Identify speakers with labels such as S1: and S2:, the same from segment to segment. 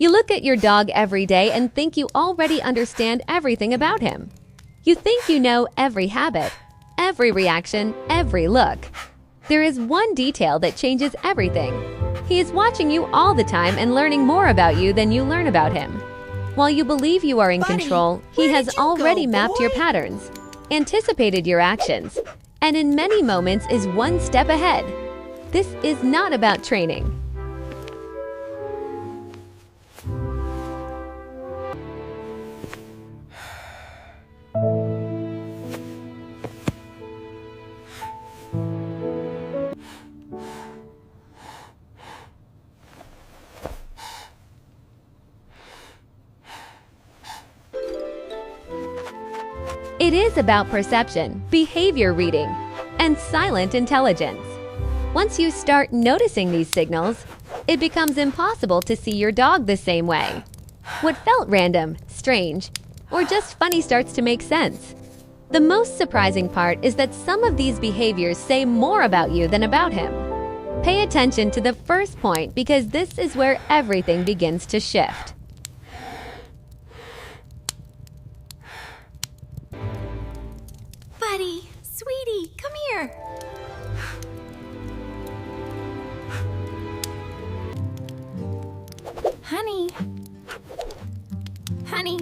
S1: You look at your dog every day and think you already understand everything about him. You think you know every habit, every reaction, every look. There is one detail that changes everything. He is watching you all the time and learning more about you than you learn about him. While you believe you are in control, he has already mapped your patterns, anticipated your actions, and in many moments is one step ahead. This is not about training. It is about perception, behavior reading, and silent intelligence. Once you start noticing these signals, it becomes impossible to see your dog the same way. What felt random, strange, or just funny starts to make sense. The most surprising part is that some of these behaviors say more about you than about him. Pay attention to the first point because this is where everything begins to shift.
S2: Buddy, sweetie, come here. Honey. Honey.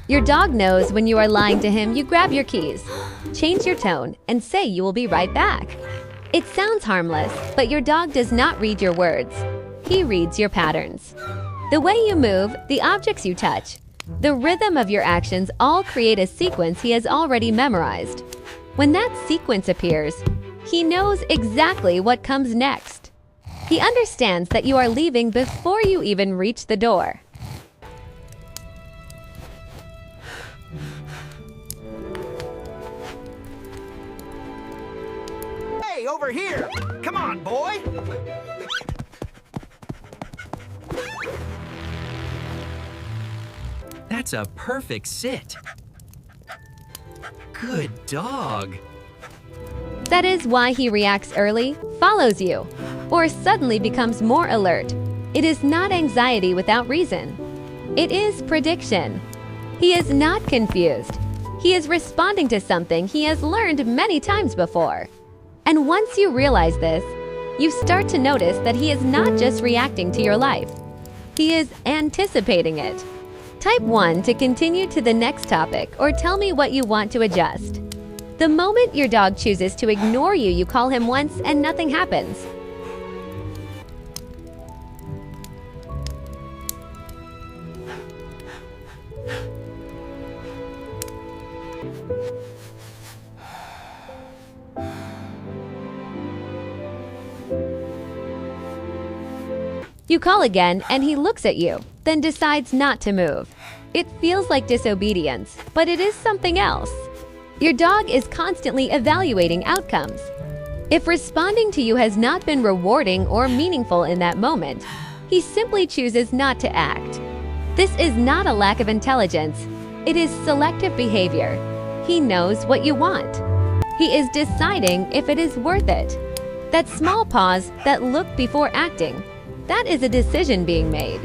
S1: Your dog knows when you are lying to him. You grab your keys, change your tone, and say you will be right back. It sounds harmless, but your dog does not read your words. He reads your patterns. The way you move, the objects you touch, the rhythm of your actions all create a sequence he has already memorized. When that sequence appears, he knows exactly what comes next. He understands that you are leaving before you even reach the door.
S3: Hey, over here! Come on, boy!
S4: That's a perfect sit. Good dog.
S1: That is why he reacts early, follows you, or suddenly becomes more alert. It is not anxiety without reason. It is prediction. He is not confused. He is responding to something he has learned many times before. And once you realize this, you start to notice that he is not just reacting to your life. He is anticipating it. Type 1 to continue to the next topic or tell me what you want to adjust. The moment your dog chooses to ignore you, you call him once and nothing happens. You call again and he looks at you, then decides not to move. It feels like disobedience, but it is something else. Your dog is constantly evaluating outcomes. If responding to you has not been rewarding or meaningful in that moment, he simply chooses not to act. This is not a lack of intelligence. It is selective behavior. He knows what you want. He is deciding if it is worth it. That small pause, that look before acting, that is a decision being made.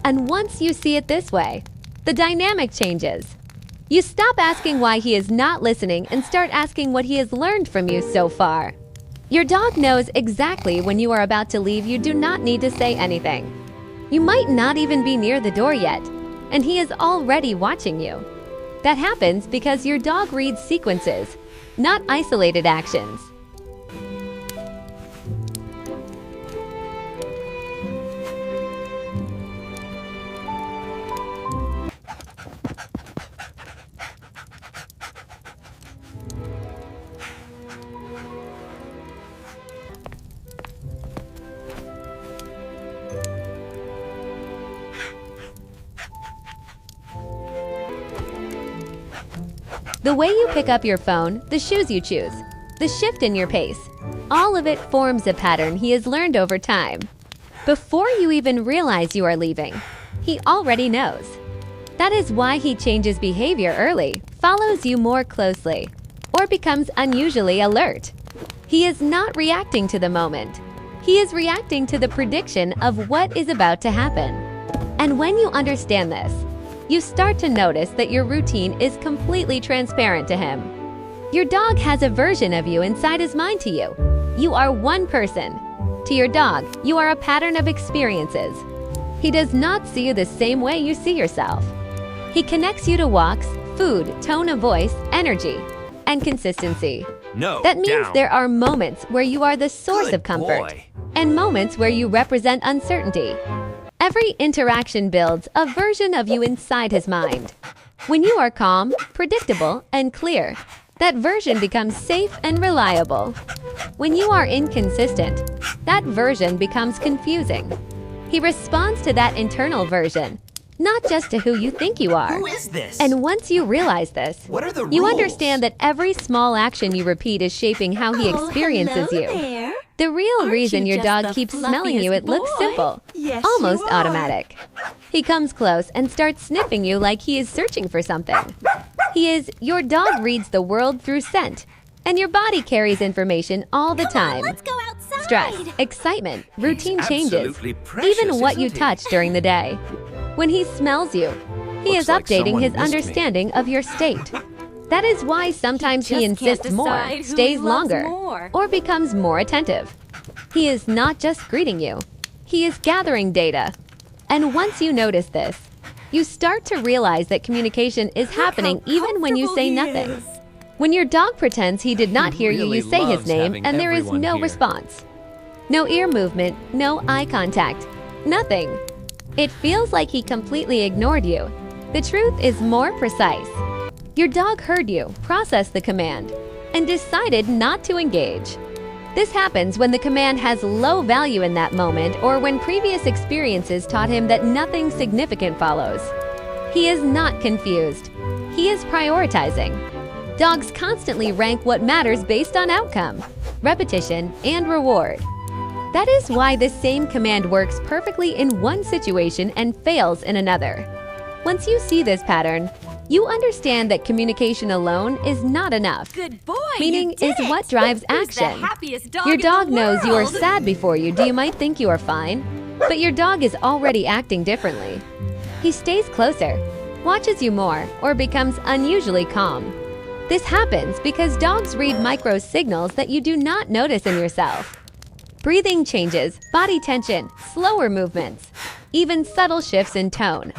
S1: And once you see it this way, the dynamic changes. You stop asking why he is not listening and start asking what he has learned from you so far. Your dog knows exactly when you are about to leave. You do not need to say anything. You might not even be near the door yet, and he is already watching you. That happens because your dog reads sequences, not isolated actions. The way you pick up your phone, the shoes you choose, the shift in your pace, all of it forms a pattern he has learned over time. Before you even realize you are leaving, he already knows. That is why he changes behavior early, follows you more closely, or becomes unusually alert. He is not reacting to the moment. He is reacting to the prediction of what is about to happen. And when you understand this, you start to notice that your routine is completely transparent to him. Your dog has a version of you inside his mind to you. You are one person. To your dog, you are a pattern of experiences. He does not see you the same way you see yourself. He connects you to walks, food, tone of voice, energy, and consistency.
S3: No,
S1: That means
S3: down.
S1: there are moments where you are the source
S3: Good
S1: of comfort,
S3: boy.
S1: and moments where you represent uncertainty. Every interaction builds a version of you inside his mind. When you are calm, predictable, and clear, that version becomes safe and reliable. When you are inconsistent, that version becomes confusing. He responds to that internal version, not just to who you think you are.
S3: Who is this?
S1: And once you realize this,
S3: What are the
S1: you
S3: rules?
S1: understand that every small action you repeat is shaping how he experiences
S2: hello
S1: you.
S2: there.
S1: The real
S2: Aren't
S1: reason
S2: you
S1: your
S2: just
S1: dog
S2: the
S1: keeps smelling you, it looks
S2: fluffiest boy?
S1: simple,
S2: Yes,
S1: almost
S2: you are.
S1: automatic. He comes close and starts sniffing you like he is searching for something. Your dog reads the world through scent, and your body carries information all the time.
S2: Let's go outside.
S1: Stress, excitement, routine changes,
S3: absolutely precious,
S1: even what you
S3: isn't he?
S1: touch during the day. When he smells you, he
S3: Looks
S1: is
S3: like
S1: updating
S3: someone
S1: his
S3: missed me.
S1: understanding of your state. That is why sometimes he
S2: just can't
S1: insists more,
S2: decide who he
S1: stays
S2: loves
S1: longer,
S2: more.
S1: or becomes more attentive. He is not just greeting you, he is gathering data. And once you notice this, you start to realize that communication is happening even when you say
S2: comfortable he
S1: nothing.
S2: is.
S1: When your dog pretends he did not
S4: He
S1: hear
S4: really
S1: you say his
S4: loves
S1: name
S4: having
S1: and there is
S4: everyone
S1: no
S4: here.
S1: response. No ear movement, no eye contact, nothing. It feels like he completely ignored you. The truth is more precise. Your dog heard you, processed the command, and decided not to engage. This happens when the command has low value in that moment or when previous experiences taught him that nothing significant follows. He is not confused. He is prioritizing. Dogs constantly rank what matters based on outcome, repetition, and reward. That is why the same command works perfectly in one situation and fails in another. Once you see this pattern, you understand that communication alone is not enough.
S2: Good boy.
S1: Meaning
S2: you did
S1: is what
S2: it.
S1: drives
S2: Who's the
S1: action.
S2: happiest dog
S1: Your
S2: in the
S1: dog knows you are
S2: world?
S1: sad before you might think you are fine, but your dog is already acting differently. He stays closer, watches you more, or becomes unusually calm. This happens because dogs read micro signals that you do not notice in yourself. Breathing changes, body tension, slower movements, even subtle shifts in tone.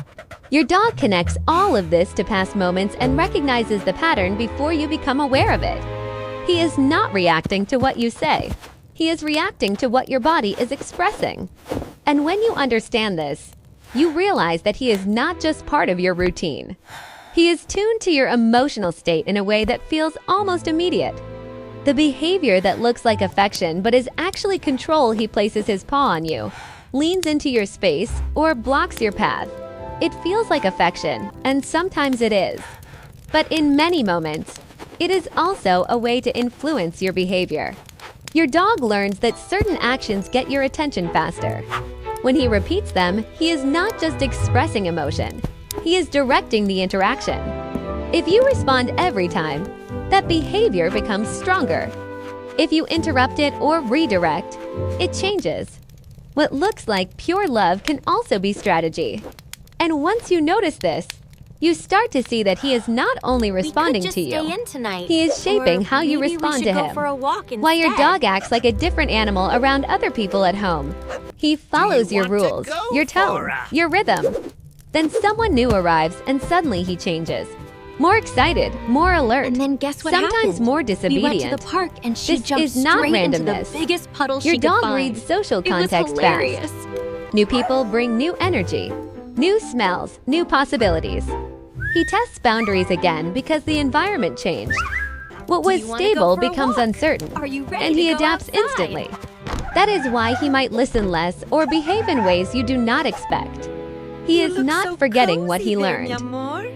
S1: Your dog connects all of this to past moments and recognizes the pattern before you become aware of it. He is not reacting to what you say. He is reacting to what your body is expressing. And when you understand this, you realize that he is not just part of your routine. He is tuned to your emotional state in a way that feels almost immediate. The behavior that looks like affection but is actually control he places his paw on you, leans into your space, or blocks your path. It feels like affection, and sometimes it is. But in many moments, it is also a way to influence your behavior. Your dog learns that certain actions get your attention faster. When he repeats them, he is not just expressing emotion, he is directing the interaction. If you respond every time, that behavior becomes stronger. If you interrupt it or redirect, it changes. What looks like pure love can also be strategy. And once you notice this, you start to see that he is not only responding
S2: we could just
S1: to you,
S2: Stay in tonight.
S1: he is shaping
S2: Or
S1: how you
S2: maybe
S1: respond
S2: we
S1: to
S2: should go
S1: him.
S2: for a walk
S1: While your
S2: instead.
S1: dog acts like a different animal around other people at home. He follows your
S3: want to
S1: rules,
S3: go
S1: your
S3: for
S1: tone,
S3: a-
S1: your rhythm. Then someone new arrives and suddenly he changes. More excited, more alert,
S2: And then guess what
S1: sometimes
S2: happened?
S1: more
S2: We
S1: disobedient.
S2: went to the park and she
S1: This
S2: jumped
S1: is not
S2: straight into
S1: randomness.
S2: the biggest puddle
S1: Your
S2: she could
S1: dog
S2: find.
S1: reads social
S2: It was
S1: context
S2: hilarious.
S1: fast. New people bring new energy, new smells, new possibilities. He tests boundaries again because the environment changed. What
S2: Do
S1: was
S2: you wanna go
S1: stable
S2: for a
S1: becomes
S2: walk?
S1: uncertain,
S2: Are you ready
S1: and
S2: to
S1: he
S2: go
S1: adapts
S2: outside?
S1: instantly. That is why he might listen less or behave in ways you do not expect. He is not forgetting what he learned.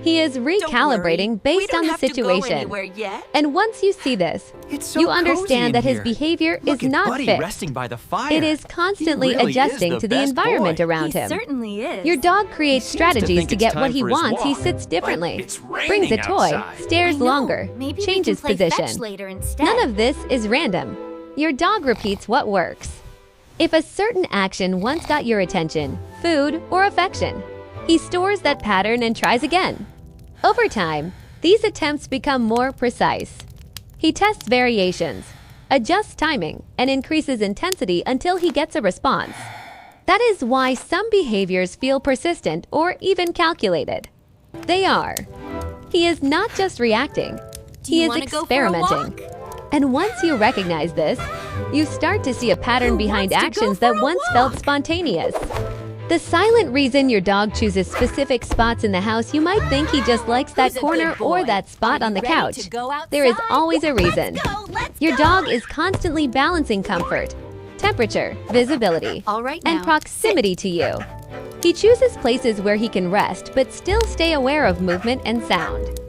S1: He is recalibrating based on the situation.
S2: anywhere yet.
S1: And once you see this,
S3: It's so
S1: you
S3: cozy in
S1: understand that his
S3: here.
S1: behavior
S3: Look
S1: is
S3: at
S1: not
S3: Buddy
S1: fixed.
S3: resting by the fire.
S1: It is constantly
S3: He really
S1: adjusting
S3: is
S1: to the
S3: best
S1: environment
S3: boy.
S1: around
S2: He
S1: him.
S2: certainly is.
S1: Your dog creates
S3: seems to
S1: strategies
S3: think
S1: to
S3: it's
S1: get
S3: time
S1: what he
S3: for his
S1: wants. He
S3: walk,
S1: sits differently,
S3: but it's
S1: brings a
S3: raining
S1: toy,
S3: outside.
S1: stares
S2: I know.
S1: longer,
S2: Maybe
S1: changes
S2: we can play fetch
S1: position.
S2: later instead.
S1: None of this is random. Your dog repeats what works. If a certain action once got your attention, food, or affection, he stores that pattern and tries again. Over time, these attempts become more precise. He tests variations, adjusts timing, and increases intensity until he gets a response. That is why some behaviors feel persistent or even calculated. They are. He is not just reacting,
S2: Do you
S1: he is
S2: wanna go for a
S1: experimenting.
S2: walk?
S1: And once you recognize this, you start to see a pattern
S2: Who
S1: behind
S2: wants to go
S1: actions
S2: for
S1: that
S2: a
S1: once felt
S2: walk?
S1: spontaneous. The silent reason your dog chooses specific spots in the house, you might think he just likes that
S2: Who's a
S1: corner
S2: good
S1: or
S2: boy?
S1: that spot
S2: Are
S1: on
S2: you
S1: the
S2: ready
S1: couch.
S2: to go
S1: There is
S2: outside?
S1: always a reason.
S2: Let's
S1: Your
S2: go.
S1: dog is constantly balancing comfort, temperature, visibility,
S2: All right
S1: and
S2: now,
S1: proximity to you. He chooses places where he can rest but still stay aware of movement and sound.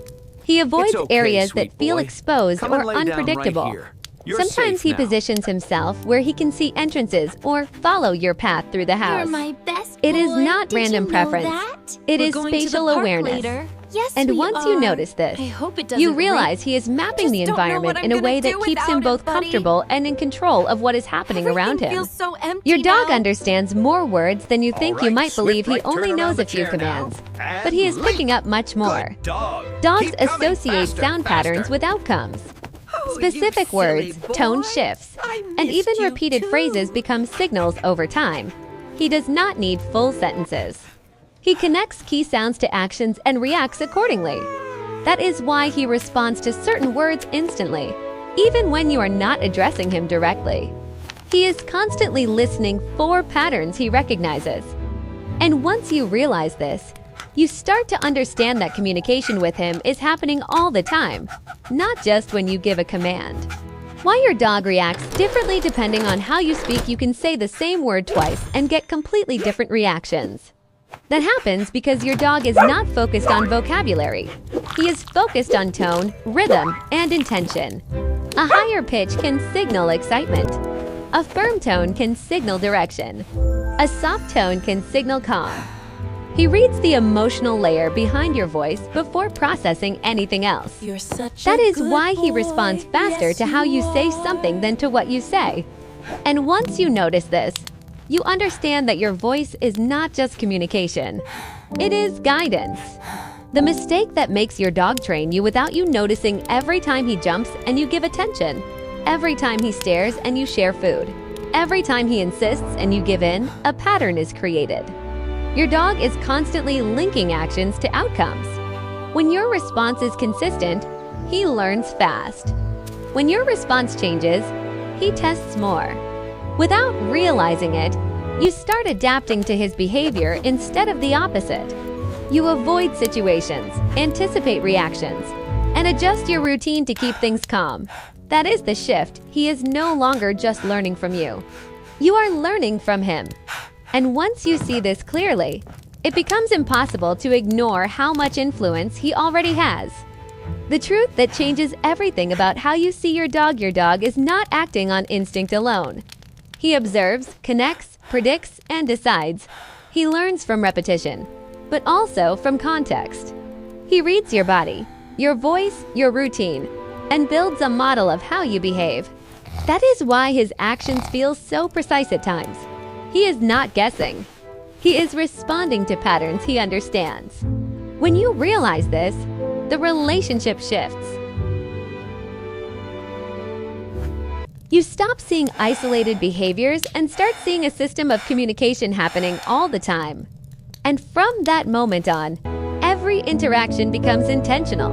S1: He avoids
S3: It's okay,
S1: areas
S3: sweet
S1: that feel
S3: boy.
S1: exposed
S3: Come and
S1: or
S3: lay down right
S1: unpredictable.
S3: here. You're
S1: Sometimes
S3: safe
S1: he
S3: now.
S1: positions himself where he can see entrances or follow your path through the house.
S2: You're my best
S1: It is
S2: boy.
S1: not
S2: Did
S1: random
S2: you know
S1: preference.
S2: that?
S1: It
S2: We're
S1: is
S2: going to the
S1: spatial
S2: park
S1: awareness.
S2: later. Yes,
S1: And
S2: we
S1: once you
S2: are.
S1: notice this,
S2: I hope it doesn't
S1: you
S2: rain.
S1: realize he is mapping
S2: Just
S1: the
S2: don't know
S1: environment
S2: what
S1: in a
S2: I'm
S1: way
S2: gonna
S1: that
S2: do
S1: keeps him
S2: without
S1: both
S2: it, buddy.
S1: comfortable and in control of what is happening around
S2: Everything
S1: him.
S2: feels so empty
S1: Your dog
S2: now.
S1: understands more words than you think.
S3: All
S1: You
S3: right,
S1: might believe
S3: Swift,
S1: he only
S3: turn around
S1: knows
S3: the
S1: a few
S3: chair now.
S1: commands,
S3: And
S1: but he is
S3: leap.
S1: picking up much more.
S3: Good dog.
S1: Dogs
S3: Keep coming
S1: associate
S3: faster,
S1: sound patterns
S3: faster.
S1: with outcomes.
S2: Oh, you
S1: Specific
S2: silly
S1: words, tone
S2: boy.
S1: shifts,
S2: I
S1: and
S2: missed
S1: even
S2: you
S1: repeated
S2: too.
S1: phrases become signals over time. He does not need full sentences. He connects key sounds to actions and reacts accordingly. That is why he responds to certain words instantly, even when you are not addressing him directly. He is constantly listening for patterns he recognizes. And once you realize this, you start to understand that communication with him is happening all the time, not just when you give a command. Why your dog reacts differently depending on how you speak. You can say the same word twice and get completely different reactions. That happens because your dog is not focused on vocabulary. He is focused on tone, rhythm, and intention. A higher pitch can signal excitement. A firm tone can signal direction. A soft tone can signal calm. He reads the emotional layer behind your voice before processing anything else.
S2: You're such
S1: That
S2: a
S1: is
S2: good
S1: why he
S2: boy.
S1: responds faster
S2: Yes,
S1: to how you say
S2: are.
S1: something than to what you say. And once you notice this, you understand that your voice is not just communication. It is guidance. The mistake that makes your dog train you without you noticing every time he jumps and you give attention, every time he stares and you share food, every time he insists and you give in, a pattern is created. Your dog is constantly linking actions to outcomes. When your response is consistent, he learns fast. When your response changes, he tests more. Without realizing it, you start adapting to his behavior instead of the opposite. You avoid situations, anticipate reactions, and adjust your routine to keep things calm. That is the shift. He is no longer just learning from you. You are learning from him. And once you see this clearly, it becomes impossible to ignore how much influence he already has. The truth that changes everything about how you see your dog is not acting on instinct alone. He observes, connects, predicts, and decides. He learns from repetition, but also from context. He reads your body, your voice, your routine, and builds a model of how you behave. That is why his actions feel so precise at times. He is not guessing. He is responding to patterns he understands. When you realize this, the relationship shifts. You stop seeing isolated behaviors and start seeing a system of communication happening all the time. And from that moment on, every interaction becomes intentional.